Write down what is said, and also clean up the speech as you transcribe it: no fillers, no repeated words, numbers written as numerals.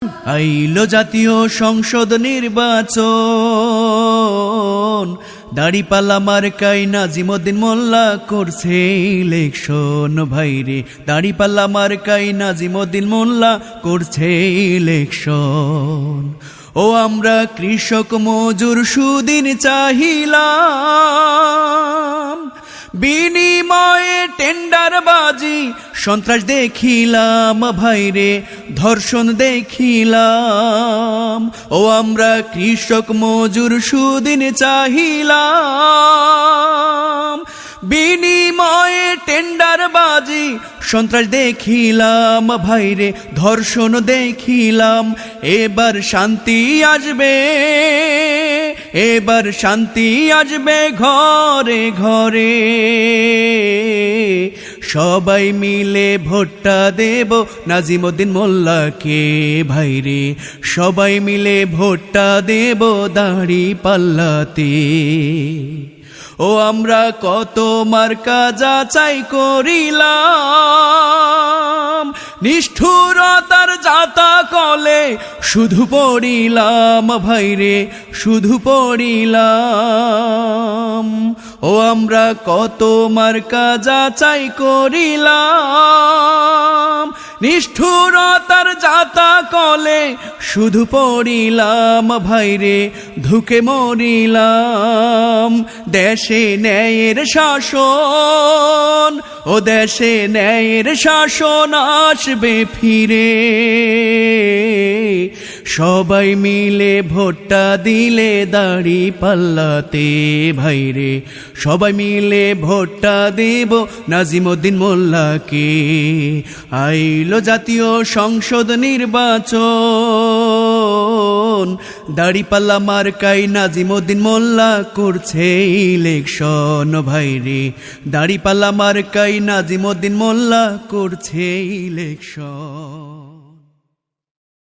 আইলো জাতীয় সংসদ নির্বাচন, দাড়িপাল্লা মার্কায় নাজিমউদ্দিন মোল্লা করছে ইলেকশন। ভাইরে দাড়িপাল্লা মার্কায় নাজিমউদ্দিন মোল্লা করছে ইলেকশন। ও আমরা কৃষক মজুর সুদিন চাহিলাম, বিনিময়ে টেন্ডারবাজি সন্ত্রাস দেখিলাম। ভাইরে ধর্ষণ দেখিলাম। ও আমরা কৃষক মজুর সুদিন চাহিলাম, বিনিময়ে টেন্ডারবাজি সন্ত্রাস দেখিলাম। ভাইরে ধর্ষণ দেখিলাম। এবার শান্তি আসবে, এবার শান্তি আসবে ঘরে ঘরে। সবাই মিলে ভোটটা দেব নাজিমউদ্দিন মোল্লাকে। ভাইরে সবাই মিলে ভোটটা দেব দাড়িপাল্লাতে। ও আমরা কত মার্কা যাচাই করিলাম, নিষ্ঠুরতার জাতা কলে শুধু পড়িলাম। ভাইরে শুধু পড়িলাম। ও আমরা কত মার্কা যাচাই করিলাম, নিষ্ঠুরতার জাতা কলে শুধু পড়িলাম। ভাইরে ধুকে মরিলাম। দেশে ন্যায়ের শাসন, ও দেশে ন্যায়ের শাসন আসবে ফিরে। সবাই মিলে ভোটটা দিলে দাড়িপাল্লাতে। ভাইরে সবাই মিলে ভোটটা দেব নাজিমউদ্দিন মোল্লাকে। আইলো জাতীয় সংসদ নির্বাচন, দাড়িপাল্লা মার্কায় নাজিমউদ্দিন মোল্লা করছে ইলেকশন। ভাইরে দাড়িপাল্লা মার্কায় নাজিমউদ্দিন মোল্লা করছে ইলেকশন।